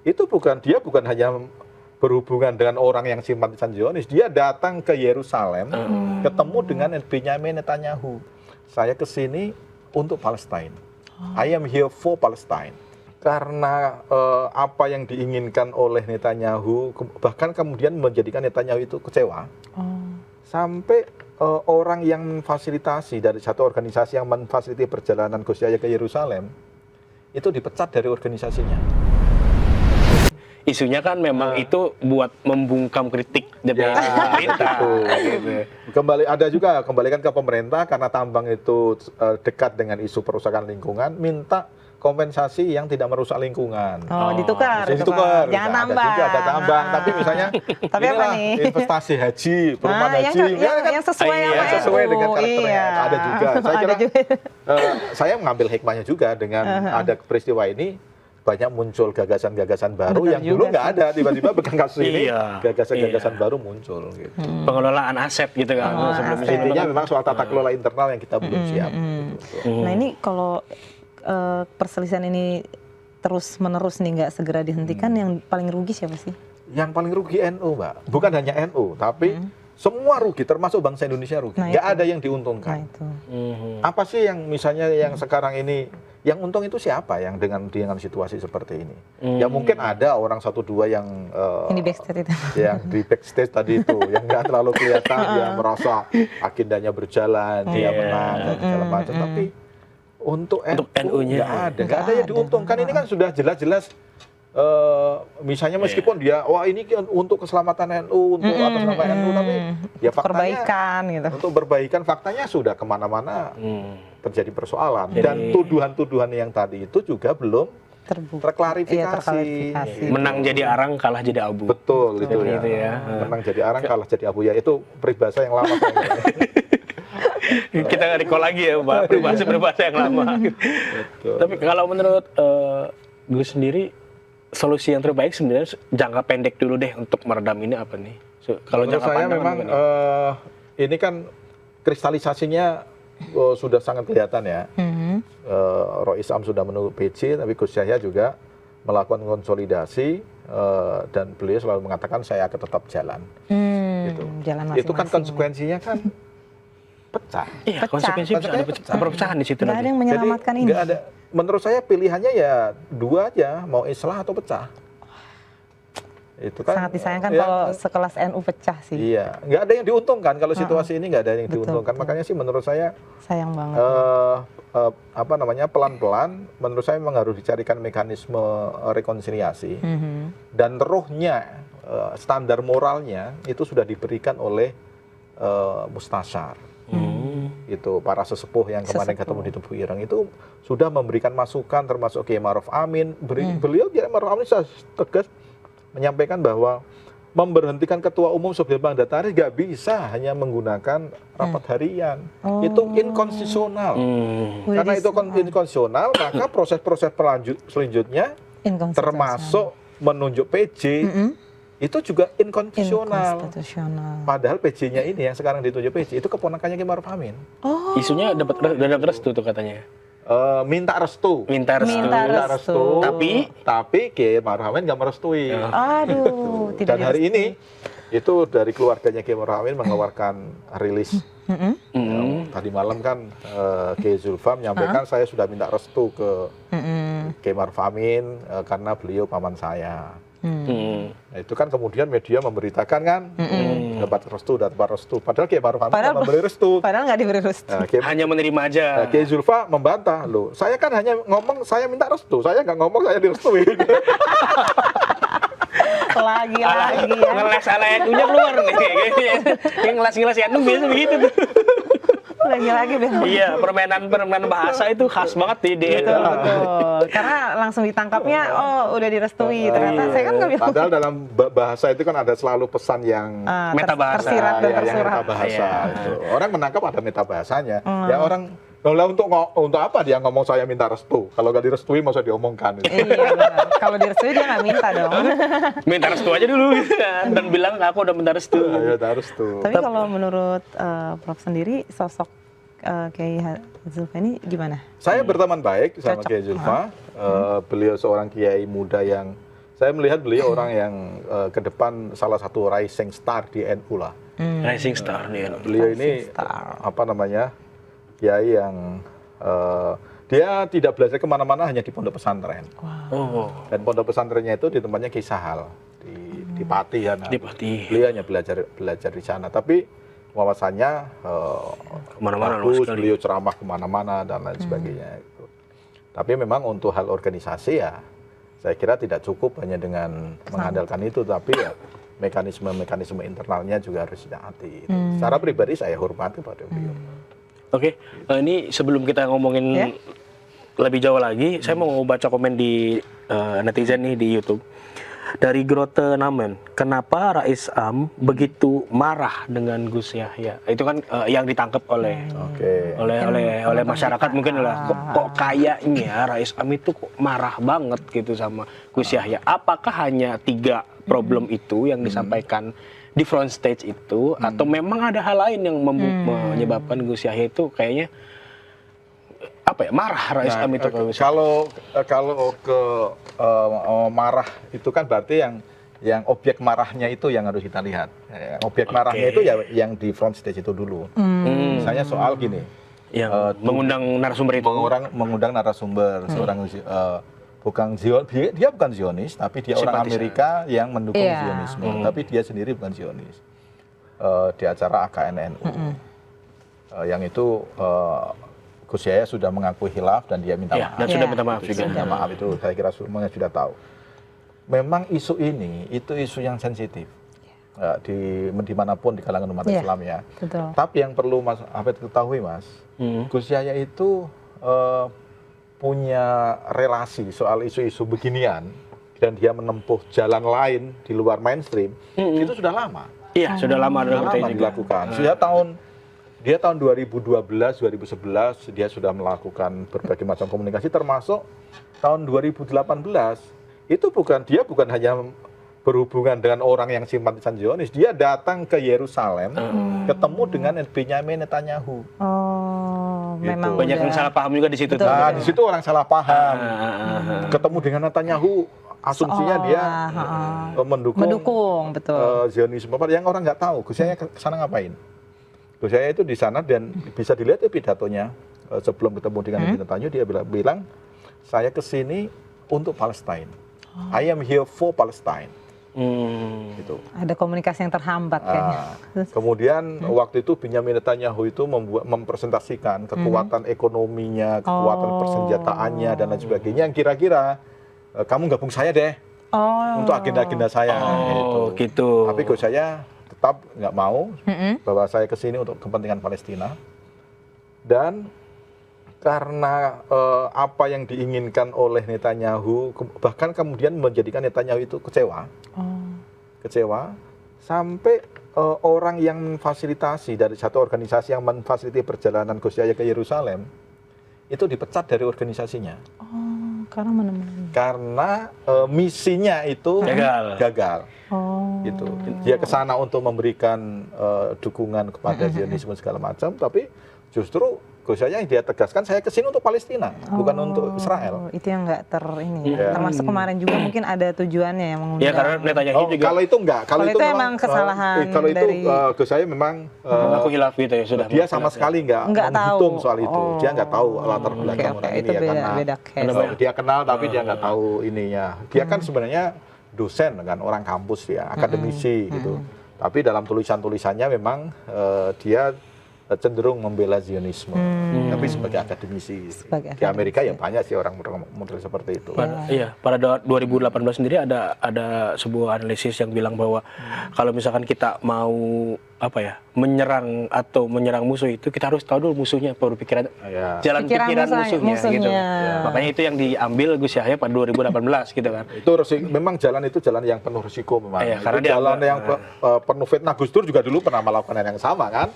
dia bukan hanya berhubungan dengan orang yang simpatisan Zionis, dia datang ke Yerusalem, ketemu dengan Benyamin Netanyahu. Saya ke sini untuk Palestine. I am here for Palestine. Karena apa yang diinginkan oleh Netanyahu, bahkan kemudian menjadikan Netanyahu itu kecewa. Sampai orang yang memfasilitasi dari satu organisasi yang memfasilitasi perjalanan Gus Yahya ke Yerusalem, itu dipecat dari organisasinya. Isunya kan memang itu buat membungkam kritik dari pemerintah. Gitu. Kembalikan ke pemerintah karena tambang itu dekat dengan isu perusakan lingkungan, minta kompensasi yang tidak merusak lingkungan. Ditukar. Jangan nambah. Ada tambang, tapi misalnya tapi apa nih? Investasi haji, perumahan haji, yang sesuai dengan karakternya. Ada juga. Saya kira saya mengambil hikmahnya juga dengan ada peristiwa ini. Banyak muncul gagasan-gagasan baru yang dulu nggak ada, tiba-tiba dengan kasus ini gagasan-gagasan baru muncul. Gitu. Pengelolaan aset gitu kan. Intinya memang soal tata kelola internal yang kita belum siap. Gitu. Nah ini kalau perselisihan ini terus-menerus nih nggak segera dihentikan, yang paling rugi siapa sih? Yang paling rugi NU, Mbak. Bukan hanya NU, tapi semua rugi, termasuk bangsa Indonesia rugi. Nggak ada yang diuntungkan. Apa sih yang misalnya yang sekarang ini, yang untung itu siapa yang dengan situasi seperti ini? Ya mungkin ada orang satu dua yang di backstage itu. Yang di backstage tadi itu, yang nggak terlalu kelihatan, dia merasa agendanya berjalan, dia menang dan segala macam. Tapi untuk NU-nya nggak ada yang diuntungkan. Ini kan sudah jelas-jelas. Misalnya meskipun dia ini untuk keselamatan NU, untuk atas nama NU, tapi ya faktanya perbaikan gitu. Untuk perbaikan faktanya sudah kemana-mana terjadi persoalan. Dan tuduhan-tuduhan yang tadi itu juga belum terklarifikasi. Menang jadi arang, kalah jadi abu. Betul, itu ya. Menang jadi arang, kalah jadi abu, ya itu peribahasa yang lama. Kita recall lagi ya, Pak, peribahasa yang lama. Tapi kalau menurut Gus sendiri, solusi yang terbaik sebenarnya jangka pendek dulu deh untuk meredam ini apa nih? Kalau jangka saya panjang memang ini kan kristalisasinya sudah sangat kelihatan ya. Roy Isam sudah menunggu PC, tapi Gus Yahya juga melakukan konsolidasi dan beliau selalu mengatakan saya akan tetap jalan. Gitu. Jalan itu kan konsekuensinya kan pecah. Iya, konsekuensinya bisa ada perpecahan di situ. Nggak ada yang menyelamatkan ini. Nggak ada. Menurut saya pilihannya ya dua aja, mau islah atau pecah. Itu kan sangat disayangkan kalau sekelas NU pecah sih. Iya, nggak ada yang diuntungkan kalau situasi ini, nggak ada yang diuntungkan. Makanya sih menurut saya sayang banget. Pelan-pelan menurut saya memang harus dicarikan mekanisme rekonsiliasi. Dan rohnya, standar moralnya itu sudah diberikan oleh Mustasyar. Itu para sesepuh yang kemarin ketemu di Tubuh Ireng itu sudah memberikan masukan, termasuk Kiai Ma'ruf Amin. Beliau Kiai Ma'ruf Amin tegas menyampaikan bahwa memberhentikan ketua umum sebagai mandataris nggak bisa hanya menggunakan rapat harian. Itu inkonstitusional. Karena itu inkonstitusional, maka proses-proses selanjutnya termasuk menunjuk PJ itu juga inkonstitusional. Padahal PJ-nya ini yang sekarang ditunjuk PJ itu keponakannya Kiai Ma'ruf Amin. Isunya dapat restu tuh katanya. Minta restu. Tapi Kiai Ma'ruf Amin nggak merestui. Aduh, dan hari ini itu dari keluarganya Kiai Ma'ruf Amin mengeluarkan rilis. Tadi malam kan Kiai Zulfa menyampaikan saya sudah minta restu ke Kiai Ma'ruf Amin karena beliau paman saya. Nah, itu kan kemudian media memberitakan kan dapat restu. Padahal Kiai Ma'ruf Amin nggak memberi restu. Padahal nggak diberi restu. Hanya menerima aja. Kiai Zulfa membantah, loh saya kan hanya ngomong saya minta restu, saya nggak ngomong saya direstui. lagi ya. Ngeles ala NU-nya keluar nih. Yang ngeles NU biasa begitu tuh. Lagi-lagi iya, permainan bahasa itu khas banget di betul. Karena langsung ditangkapnya udah direstui. Ternyata saya kan nggak bilang. Padahal dalam bahasa itu kan ada selalu pesan yang metabahasa. Tersirat dan tersurat. Yang metabahasa. Orang menangkap ada metabahasanya. Ya orang untuk apa dia ngomong saya minta restu? Kalau nggak direstui masa diomongkan. Iya benar. Kalau direstui dia nggak minta dong. Minta restu aja dulu dan bilang aku udah minta restu. Tapi kalau menurut Prof sendiri sosok Kiai Zulfa ini gimana? Saya berteman baik sama Kiai Zulfa. Beliau seorang kiai muda yang Saya melihat beliau orang yang ke depan salah satu rising star di NU lah. Rising star nih. Beliau ini apa namanya, kiai yang dia tidak belajar kemana-mana, hanya di pondok pesantren. Oh, Dan pondok pesantrennya itu di tempatnya Ki Sahal di Pati ya. di Pati. Beliau hanya belajar di sana, tapi wawasannya Kemana-mana bagus, sekali. beliau ceramah kemana-mana dan lain sebagainya. Gitu. Tapi memang untuk hal organisasi ya, saya kira tidak cukup hanya dengan mengandalkan itu, tapi ya mekanisme internalnya juga harus ditaati. Secara pribadi saya hormati pada beliau. Oke, ini sebelum kita ngomongin lebih jauh lagi, saya mau baca komen di netizen nih di YouTube. Dari Grote Namen, kenapa Rais Am begitu marah dengan Gus Yahya? Itu kan yang ditangkap oleh oleh masyarakat mungkin lah. Kok kayaknya Rais Am itu kok marah banget gitu sama Gus Yahya? Apakah hanya 3 problem itu yang disampaikan di front stage itu, atau memang ada hal lain yang menyebabkan Gus Yahya itu kayaknya apa ya, marah Rais Am itu? Kalau ke marah itu kan berarti yang objek marahnya itu yang harus kita lihat. Objek marahnya itu ya yang di front stage itu dulu. Misalnya soal gini, Yang mengundang narasumber itu. mengundang narasumber seorang dia bukan Zionis, tapi dia orang Amerika yang mendukung Zionisme, tapi dia sendiri bukan Zionis. Di acara AKNNU, yang itu Gus Yahya sudah mengakui hilaf dan dia minta maaf. Dan sudah minta maaf juga. Minta maaf itu saya kira semuanya sudah tahu. Memang isu ini itu isu yang sensitif dimanapun di kalangan umat Islam ya. Betul. Tapi yang perlu Mas Hafid ketahui Mas, Gus Yahya itu punya relasi soal isu-isu beginian dan dia menempuh jalan lain di luar mainstream itu sudah lama. Iya, sudah lama dilakukan. Dia tahun 2012, 2011 dia sudah melakukan berbagai macam komunikasi, termasuk tahun 2018 itu dia bukan hanya berhubungan dengan orang yang simpatisan Zionis, dia datang ke Yerusalem ketemu dengan Benyamin Netanyahu. Memang banyak yang salah paham juga di situ. Nah, di situ orang salah paham. Ketemu dengan Netanyahu, asumsinya dia mendukung betul. Zionisme. Yang orang nggak tahu, Gus Yahya ke sana ngapain? Gus Yahya itu di sana dan bisa dilihat ya pidatonya sebelum ketemu dengan Netanyahu, dia bilang saya kesini untuk Palestine. I am here for Palestine. Gitu. Ada komunikasi yang terhambat kayaknya. Kemudian waktu itu Benyamin Netanyahu itu mempresentasikan kekuatan ekonominya, kekuatan persenjataannya dan lain sebagainya yang kira-kira kamu gabung saya deh untuk agenda-agenda saya. Gitu. Tapi Gus Yahya tetap nggak mau bahwa saya kesini untuk kepentingan Palestina, dan karena apa yang diinginkan oleh Netanyahu bahkan kemudian menjadikan Netanyahu itu kecewa sampai orang yang memfasilitasi dari satu organisasi yang memfasilitasi perjalanan Gus Yahya ke Yerusalem itu dipecat dari organisasinya. Karena misinya itu gagal. Gitu. Dia ke sana untuk memberikan dukungan kepada Zionisme segala macam, tapi justru Gus Yahya yang dia tegaskan saya kesini untuk Palestina, bukan untuk Israel. Itu yang nggak termasuk kemarin juga mungkin ada tujuannya yang mengundang. Ya karena Netanyahu juga. Kalau itu enggak, kalau itu memang kesalahan. Kalau itu Gus Yahya memang mengaku hilaf gitu ya sudah. Dia sama sekali nggak menghitung soal itu. Dia nggak tahu latar belakang orang ini ya, karena dia kenal tapi dia nggak tahu ininya. Dia kan sebenarnya dosen kan, orang kampus dia, akademisi gitu. Tapi dalam tulisan-tulisannya memang dia cenderung membela Zionisme, tapi sebagai akademisi. Di Amerika ya banyak sih orang model seperti itu. Pada 2018 sendiri ada sebuah analisis yang bilang bahwa kalau misalkan kita mau menyerang musuh itu, kita harus tahu dulu musuhnya, baru pikiran pikiran musuhnya. Gitu. Makanya itu yang diambil Gus Yahya pada 2018 gitu kan. Itu memang jalan yang penuh risiko memang. Karena jalan yang penuh fitnah. Gus Dur juga dulu pernah melakukan yang sama kan.